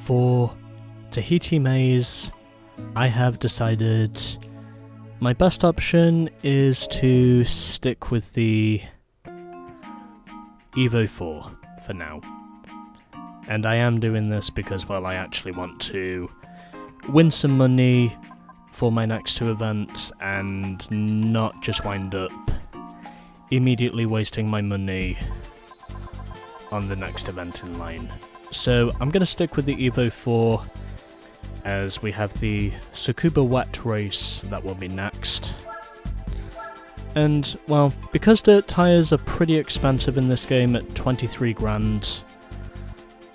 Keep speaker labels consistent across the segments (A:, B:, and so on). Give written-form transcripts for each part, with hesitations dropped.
A: For Tahiti Maze, I have decided my best option is to stick with the Evo 4 for now. And I am doing this because, well, I actually want to win some money for my next two events and not just wind up immediately wasting my money on the next event in line. So I'm going to stick with the Evo 4 as we have the Tsukuba Wet race that will be next. And, well, because dirt tyres are pretty expensive in this game at 23 grand,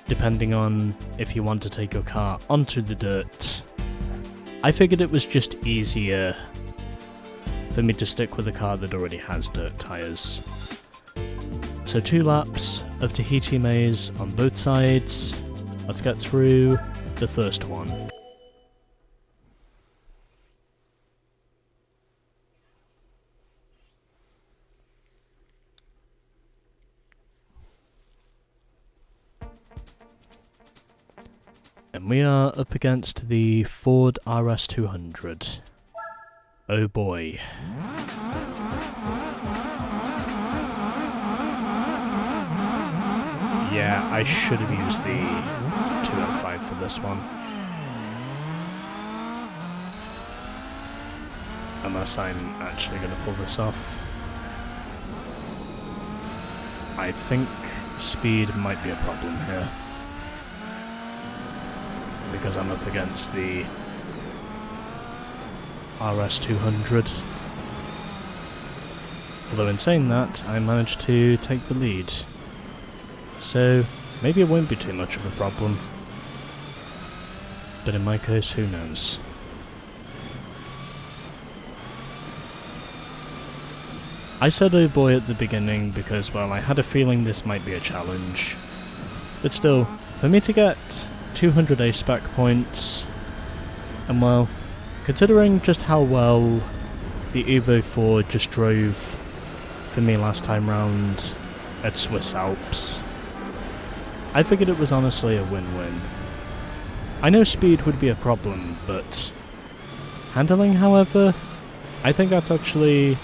A: depending on if you want to take your car onto the dirt, I figured it was just easier for me to stick with a car that already has dirt tyres. So 2 laps of Tahiti Maze on both sides. Let's get through the first one. And we are up against the Ford RS200. Oh boy. Yeah, I should have used the 205 for this one. Unless I'm actually going to pull this off. I think speed might be a problem here. Because I'm up against the RS200. Although in saying that, I managed to take the lead. So, maybe it won't be too much of a problem. But in my case, who knows? I said oh boy at the beginning because, well, I had a feeling this might be a challenge. But still, for me to get 200 A-spec points, and well, considering just how well the Evo 4 just drove for me last time round at Swiss Alps, I figured it was honestly a win-win. I know speed would be a problem, but handling, however, I think that's actually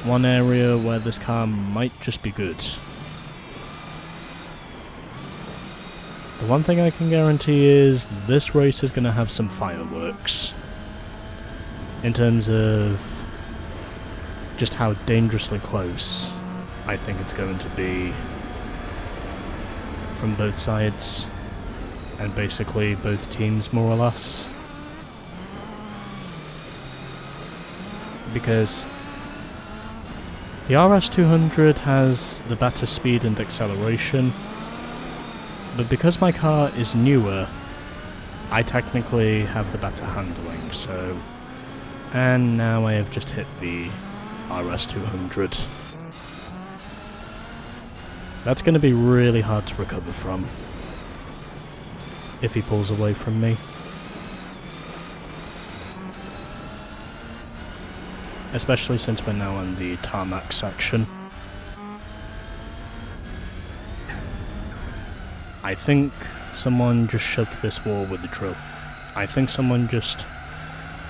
A: one area where this car might just be good. The one thing I can guarantee is this race is going to have some fireworks. In terms of just how dangerously close I think it's going to be from both sides, and basically both teams more or less. Because the RS200 has the better speed and acceleration, but because my car is newer, I technically have the better handling, so... And now I have just hit the RS200. That's going to be really hard to recover from if he pulls away from me. Especially since we're now on the tarmac section. I think someone just shoved this wall with a drill. I think someone just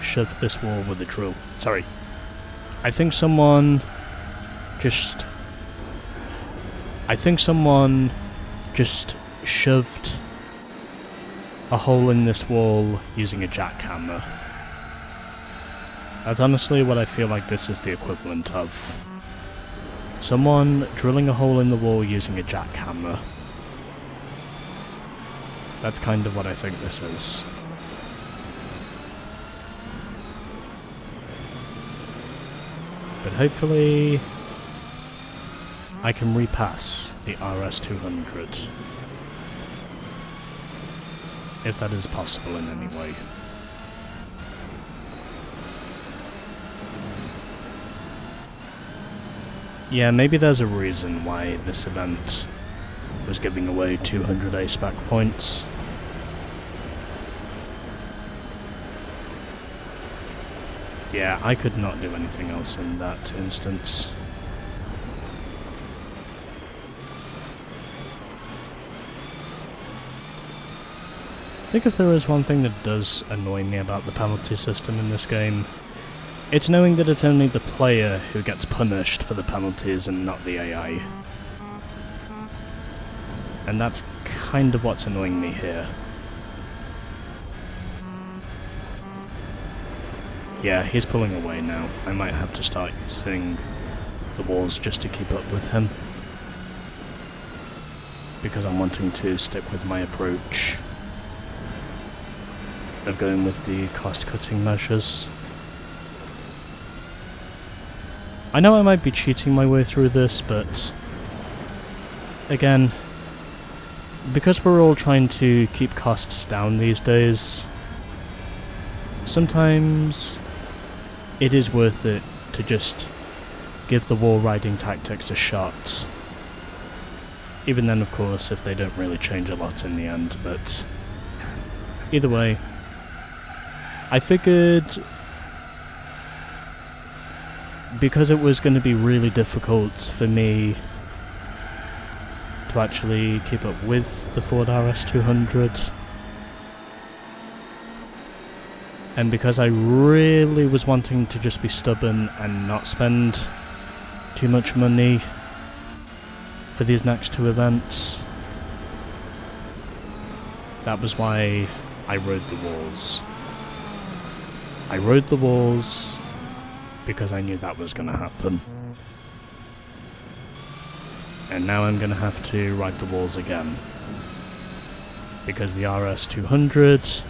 A: shoved this wall with a drill. Sorry. I think someone just shoved a hole in this wall using a jackhammer. That's honestly what I feel like this is the equivalent of. Someone drilling a hole in the wall using a jackhammer. That's kind of what I think this is. But hopefully I can repass the RS200. If that is possible in any way. Yeah, maybe there's a reason why this event was giving away 200 A-spec points. Yeah, I could not do anything else in that instance. think if there is one thing that does annoy me about the penalty system in this game, it's knowing that it's only the player who gets punished for the penalties and not the AI. And that's kind of what's annoying me here. Yeah, he's pulling away now. I might have to start using the walls just to keep up with him, because I'm wanting to stick with my approach of going with the cost-cutting measures. I know I might be cheating my way through this, but again, because we're all trying to keep costs down these days, sometimes it is worth it to just give the wall riding tactics a shot. Even then, of course, if they don't really change a lot in the end, but either way, I figured because it was going to be really difficult for me to actually keep up with the Ford RS200, and because I really was wanting to just be stubborn and not spend too much money for these next two events, that was why I rode the walls. I rode the walls because I knew that was going to happen. And now I'm going to have to ride the walls again, because the RS200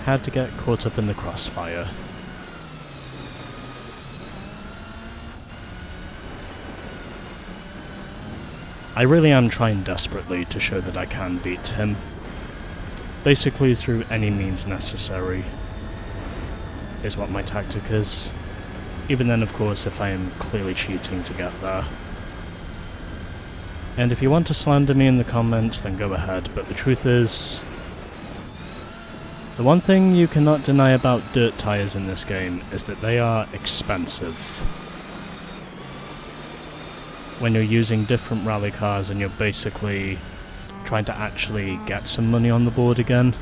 A: had to get caught up in the crossfire. I really am trying desperately to show that I can beat him, basically through any means necessary, is what my tactic is. Even then, of course, if I am clearly cheating to get there. And if you want to slander me in the comments, then go ahead, but the truth is, the one thing you cannot deny about dirt tyres in this game is that they are expensive. When you're using different rally cars and you're basically trying to actually get some money on the board again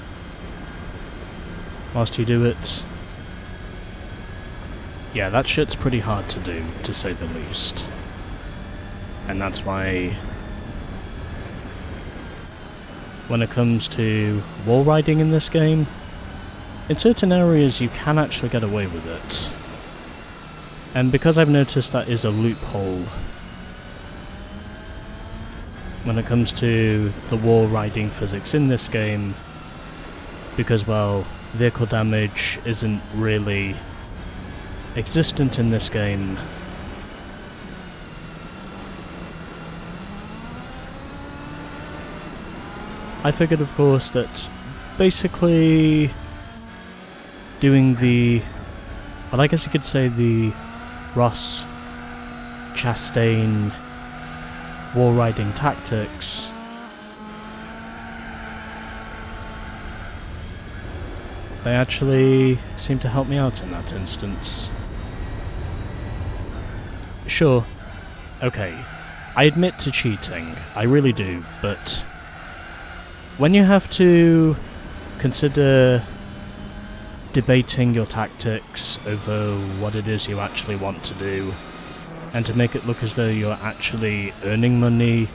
A: whilst you do it. Yeah, that shit's pretty hard to do, to say the least. And that's why when it comes to wall riding in this game, in certain areas you can actually get away with it. And because I've noticed that is a loophole when it comes to the wall riding physics in this game, because, well, vehicle damage isn't really existent in this game. I figured, of course, that basically doing the, well, I guess you could say the Ross Chastain wall riding tactics they actually seem to help me out in that instance. Sure, okay, I admit to cheating, I really do, but when you have to consider debating your tactics over what it is you actually want to do, and to make it look as though you're actually earning money,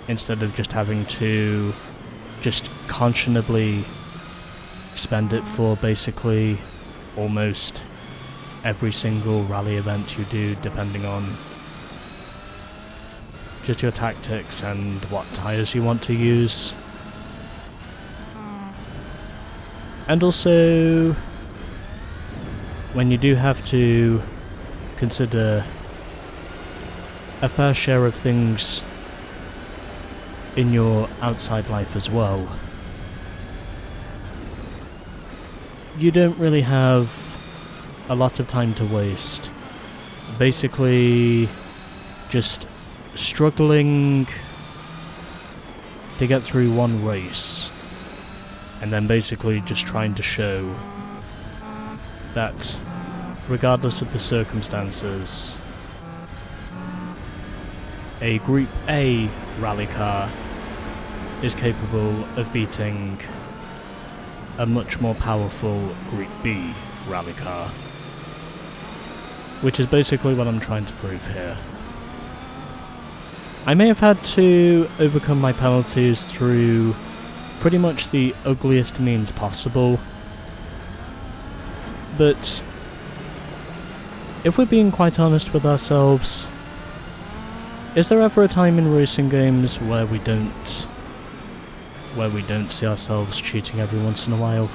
A: instead of just having to just conscionably spend it for basically almost every single rally event you do, depending on just your tactics and what tyres you want to use. And also, when you do have to consider a fair share of things in your outside life as well, you don't really have a lot of time to waste. Basically, just struggling to get through one race, and then basically just trying to show that regardless of the circumstances, a Group A rally car is capable of beating a much more powerful Group B rally car. Which is basically what I'm trying to prove here. I may have had to overcome my penalties through pretty much the ugliest means possible, but if we're being quite honest with ourselves, is there ever a time in racing games where we don't see ourselves cheating every once in a while?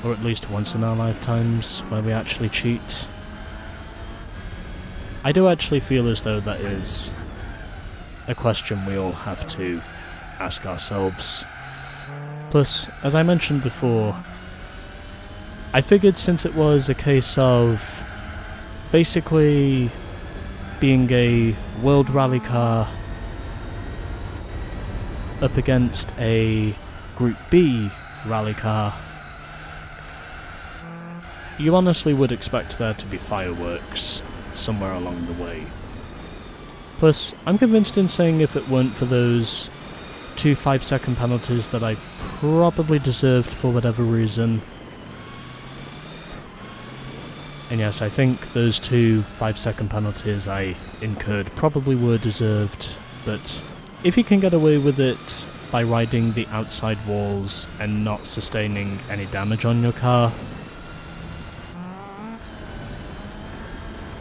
A: Or at least once in our lifetimes, where we actually cheat? I do actually feel as though that is a question we all have to ask ourselves. Plus, as I mentioned before, I figured since it was a case of basically being a world rally car up against a Group B rally car, you honestly would expect there to be fireworks somewhere along the way. Plus, I'm convinced in saying if it weren't for those 2 5-second penalties that I probably deserved for whatever reason. And yes, I think those 2 5-second penalties I incurred probably were deserved, but if you can get away with it by riding the outside walls and not sustaining any damage on your car,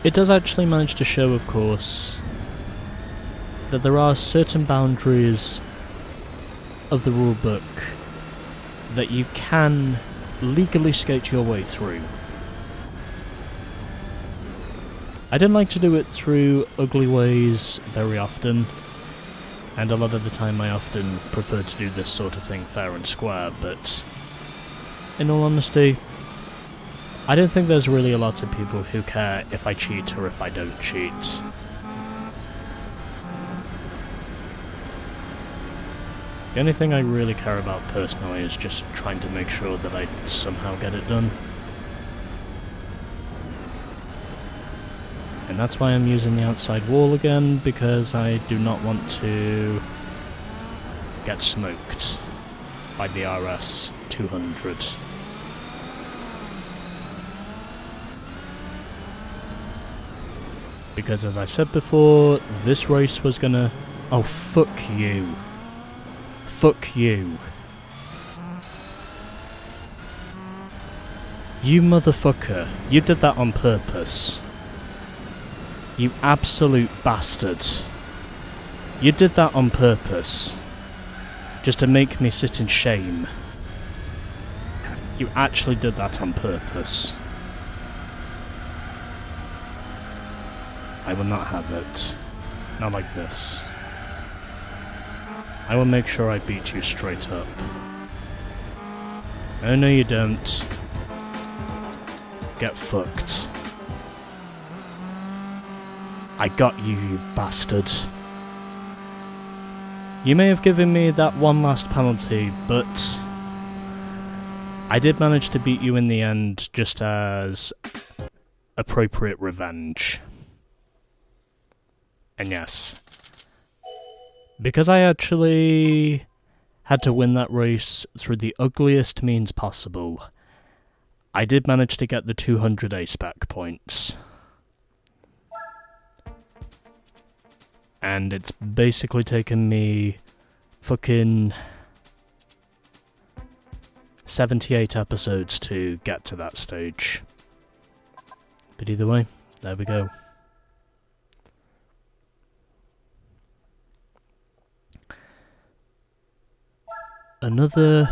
A: it does actually manage to show, of course, that there are certain boundaries of the rulebook that you can legally skate your way through. I don't like to do it through ugly ways very often, and a lot of the time I often prefer to do this sort of thing fair and square, but in all honesty, I don't think there's really a lot of people who care if I cheat or if I don't cheat. The only thing I really care about personally is just trying to make sure that I somehow get it done. And that's why I'm using the outside wall again, because I do not want to get smoked by the RS 200. Because as I said before, this race was gonna... Oh, fuck you. Fuck you. You motherfucker. You did that on purpose. You absolute bastard. You did that on purpose. Just to make me sit in shame. You actually did that on purpose. I will not have it. Not like this. I will make sure I beat you straight up. Oh no you don't. Get fucked. I got you, you bastard. You may have given me that one last penalty, but I did manage to beat you in the end just as appropriate revenge. And yes, because I actually had to win that race through the ugliest means possible, I did manage to get the 200 A-spec points. And it's basically taken me fucking 78 episodes to get to that stage. But either way, there we go. Another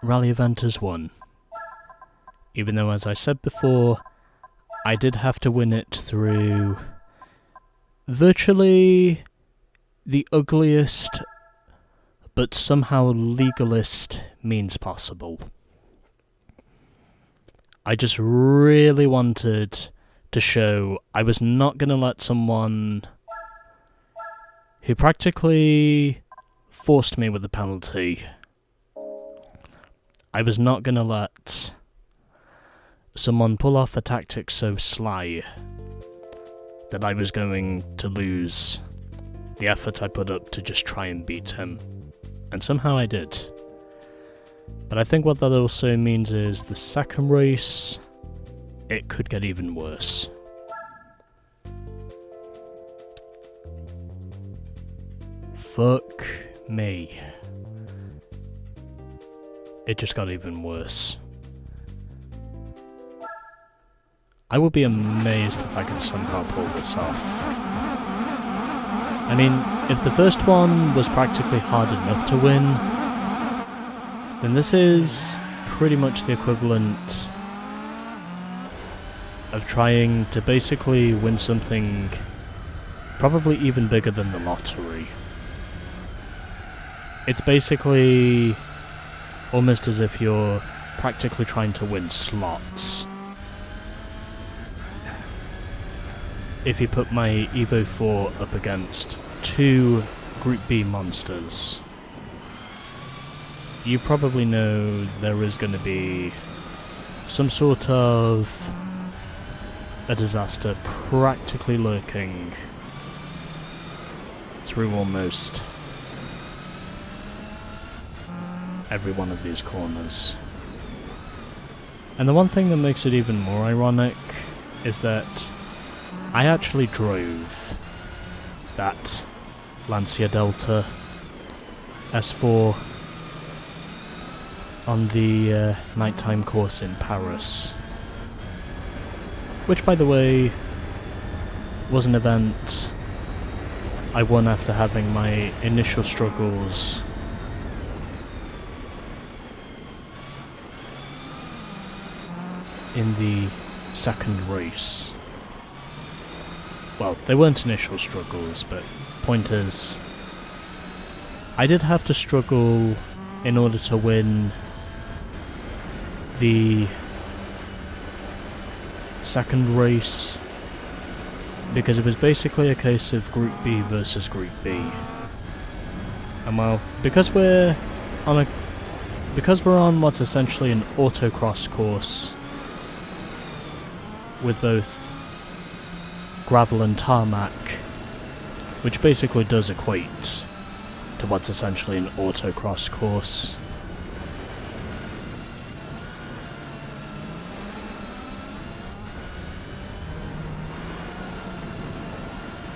A: rally event has won. Even though, as I said before, I did have to win it through virtually the ugliest but somehow legalist means possible. I just really wanted to show I was not going to let someone who practically forced me with the penalty. I was not going to let someone pull off a tactic so sly that I was going to lose the effort I put up to just try and beat him. And somehow I did. But I think what that also means is the second race, it could get even worse. Fuck me. It just got even worse. I would be amazed if I could somehow pull this off. I mean, if the first one was practically hard enough to win, then this is pretty much the equivalent of trying to basically win something probably even bigger than the lottery. It's basically almost as if you're practically trying to win slots. If you put my Evo 4 up against two Group B monsters, you probably know there is going to be some sort of a disaster practically lurking through almost every one of these corners. And the one thing that makes it even more ironic is that I actually drove that Lancia Delta S4 on the nighttime course in Paris, which, by the way, was an event I won after having my initial struggles in the second race. Well, they weren't initial struggles, but point is, I did have to struggle in order to win the second race, because it was basically a case of Group B versus Group B. And well, because we're on what's essentially an autocross course with both gravel and tarmac, which basically does equate to what's essentially an autocross course.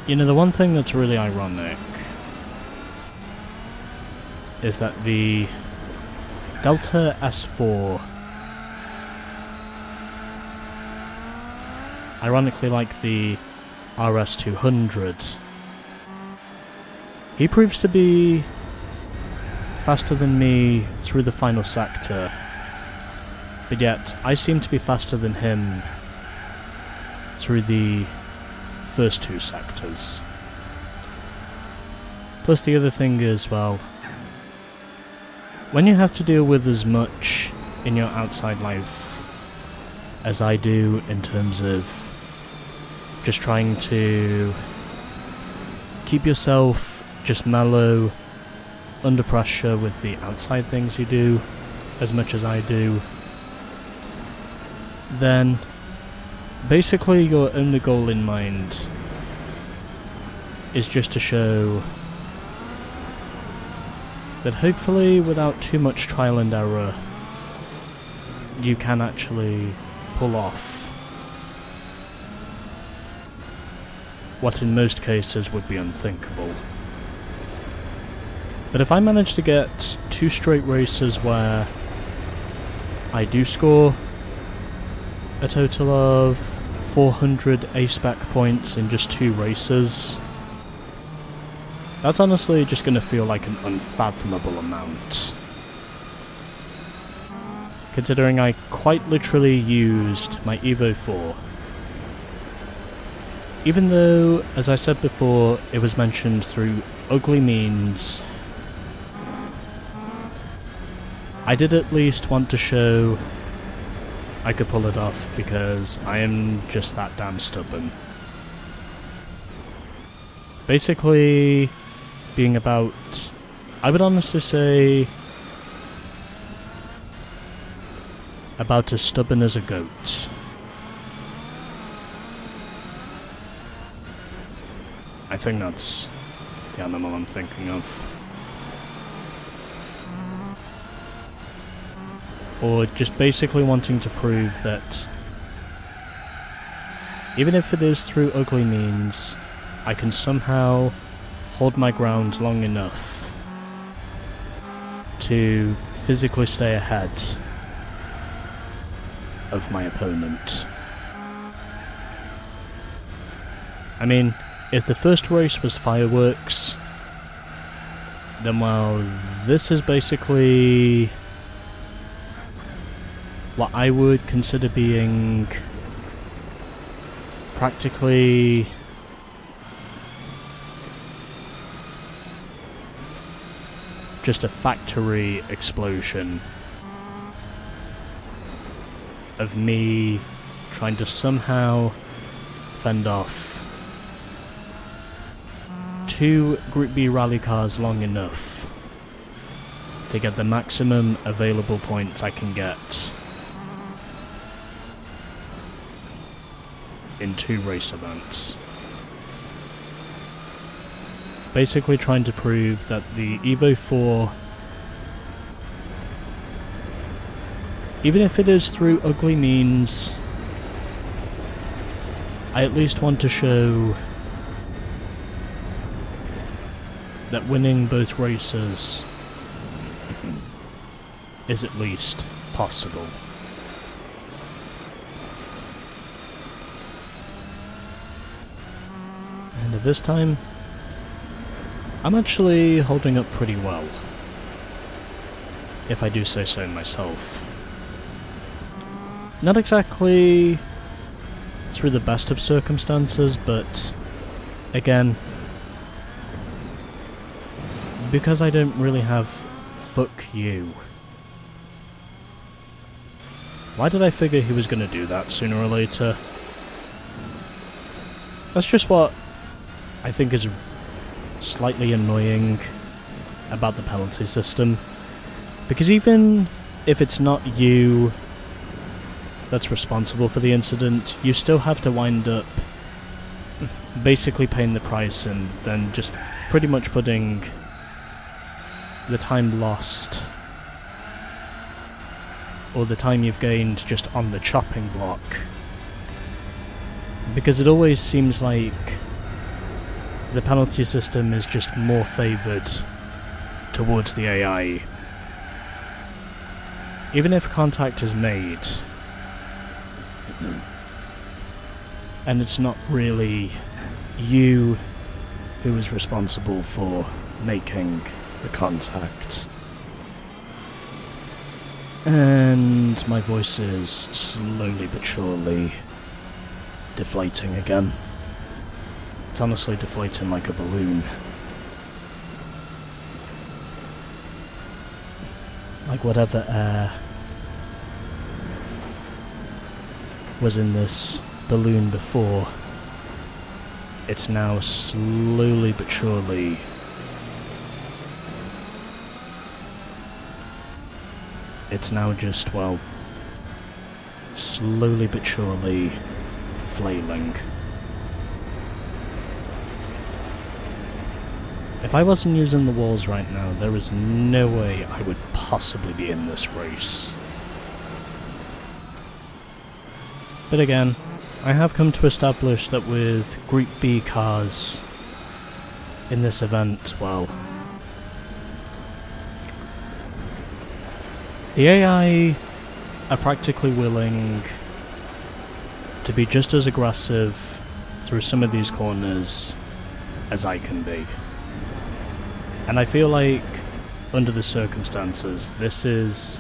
A: You know, the one thing that's really ironic is that the Delta S4, ironically like the RS200, he proves to be faster than me through the final sector, but yet I seem to be faster than him through the first two sectors. Plus the other thing is, well, when you have to deal with as much in your outside life as I do in terms of just trying to keep yourself just mellow under pressure with the outside things you do as much as I do, then basically your only goal in mind is just to show that hopefully without too much trial and error you can actually pull off what in most cases would be unthinkable. But if I manage to get 2 straight races where I do score a total of 400 A-spec points in just 2 races, that's honestly just going to feel like an unfathomable amount, considering I quite literally used my Evo 4. Even though, as I said before, it was mentioned through ugly means, I did at least want to show I could pull it off, because I am just that damn stubborn. Basically, being about, I would honestly say, about as stubborn as a goat. I think that's the animal I'm thinking of. or just basically wanting to prove that even if it is through ugly means, I can somehow hold my ground long enough to physically stay ahead of my opponent. I mean, if the first race was fireworks, then well, this is basically what I would consider being practically just a factory explosion of me trying to somehow fend off 2 Group B rally cars long enough to get the maximum available points I can get in 2 race events. Basically trying to prove that the Evo 4, even if it is through ugly means, I at least want to show that winning both races is at least possible. And at this time, I'm actually holding up pretty well, if I do say so myself. Not exactly through the best of circumstances, but again, because I don't really have fuck you. Why did I figure he was going to do that sooner or later? That's just what I think is slightly annoying about the penalty system. Because even if it's not you that's responsible for the incident, you still have to wind up basically paying the price and then just pretty much putting the time lost or the time you've gained just on the chopping block. Because it always seems like the penalty system is just more favoured towards the AI. Even if contact is made, and it's not really you who is responsible for making the contact. And my voice is slowly but surely deflating again. It's honestly deflating like a balloon. Like whatever air was in this balloon before, it's now slowly but surely just, well, slowly but surely flailing. If I wasn't using the walls right now, there is no way I would possibly be in this race. But again, I have come to establish that with Group B cars in this event, well, the AI are practically willing to be just as aggressive through some of these corners as I can be. And I feel like, under the circumstances, this is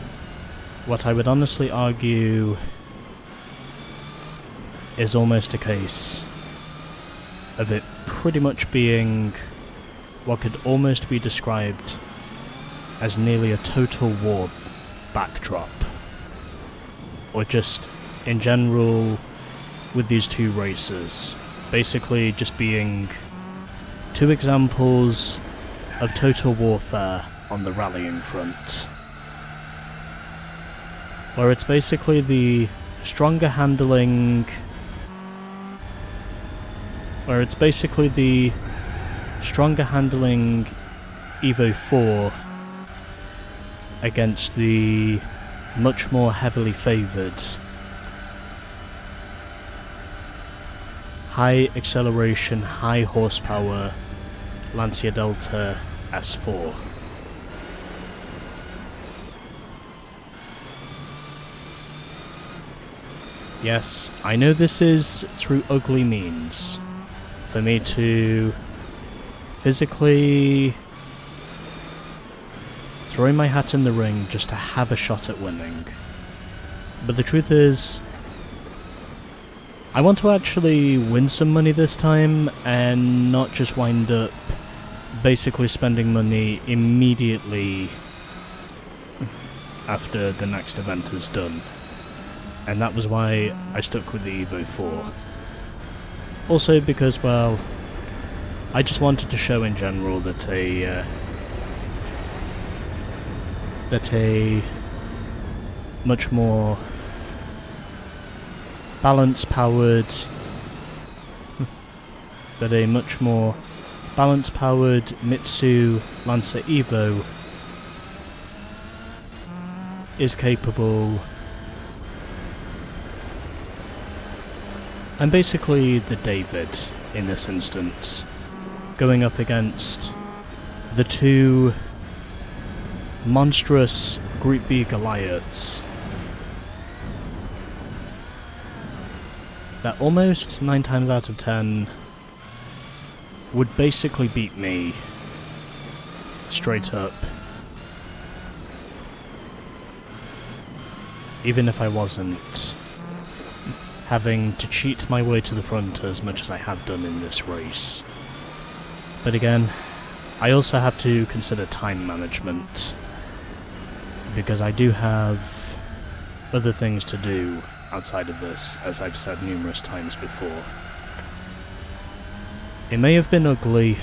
A: what I would honestly argue is almost a case of it pretty much being what could almost be described as nearly a total war backdrop. Or just, in general, with these 2 races, basically just being 2 examples of total warfare on the rallying front, where it's basically the stronger handling Evo 4 against the much more heavily favoured high acceleration, high horsepower Lancia Delta S4. Yes, I know this is through ugly means for me to physically throw my hat in the ring just to have a shot at winning. But the truth is, I want to actually win some money this time and not just wind up basically spending money immediately after the next event is done. And that was why I stuck with the Evo 4. Also because, well, I just wanted to show in general that a much more balance-powered Mitsu Lancer Evo is capable. I'm basically the David in this instance, going up against the two monstrous Group B Goliaths that almost 9 times out of 10 would basically beat me straight up, even if I wasn't having to cheat my way to the front as much as I have done in this race. But again, I also have to consider time management, because I do have other things to do outside of this, as I've said numerous times before. It may have been ugly,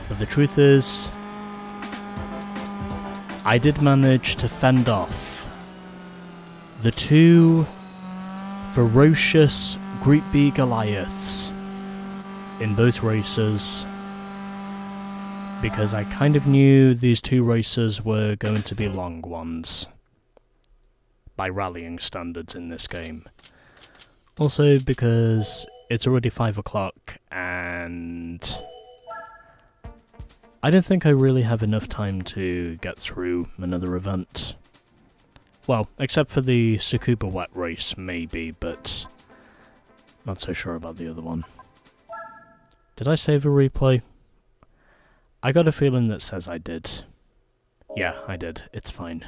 A: but the truth is, I did manage to fend off the two ferocious Group B Goliaths in both races, because I kind of knew these two races were going to be long ones by rallying standards in this game. Also because it's already 5 o'clock and I don't think I really have enough time to get through another event. Well, except for the Tsukuba wet race, maybe, but not so sure about the other one. Did I save a replay? I got a feeling that says I did. Yeah, I did. It's fine.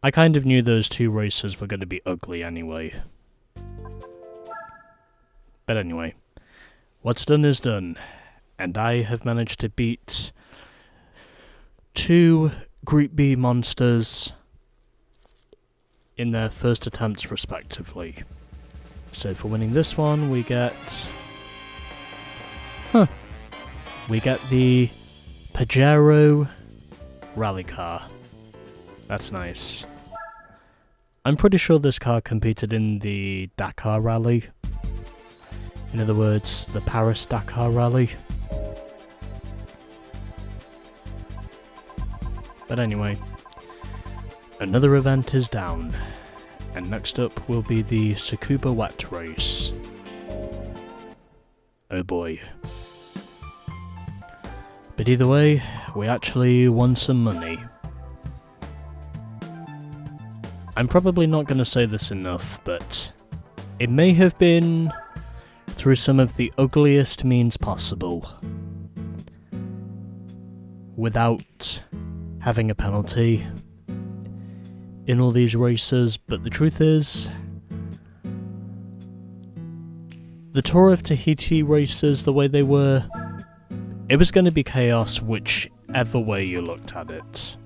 A: I kind of knew those two races were going to be ugly anyway. But anyway, what's done is done, and I have managed to beat two Group B monsters in their first attempts respectively. So for winning this one, we get the Pajero rally car. That's nice. I'm pretty sure this car competed in the Dakar rally. In other words, the Paris-Dakar rally. But anyway, another event is down, and next up will be the Tsukuba wet race. Oh boy. But either way, we actually won some money. I'm probably not going to say this enough, but it may have been through some of the ugliest means possible, without having a penalty in all these races, but the truth is, the Tour of Tahiti races, the way they were, it was going to be chaos whichever way you looked at it.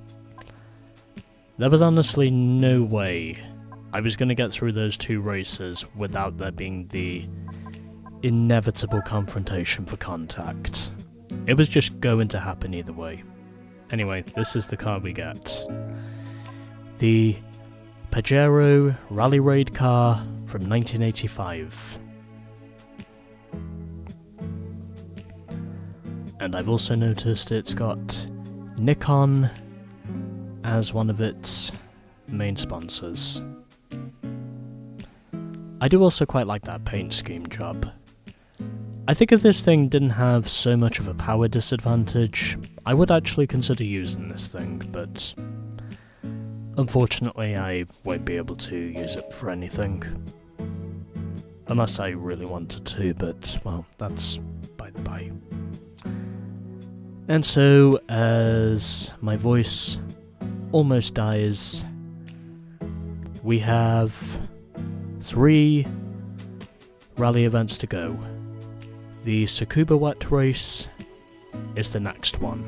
A: There was honestly no way I was going to get through those two races without there being the inevitable confrontation for contact. It was just going to happen either way. Anyway, this is the car we get. The Pajero Rally Raid car from 1985. And I've also noticed it's got Nikon as one of its main sponsors. I do also quite like that paint scheme job. I think if this thing didn't have so much of a power disadvantage, I would actually consider using this thing, but unfortunately I won't be able to use it for anything. Unless I really wanted to, but, well, that's by the by. And so, as my voice almost dies, we have 3 rally events to go. The Tsukuba Wet race is the next one.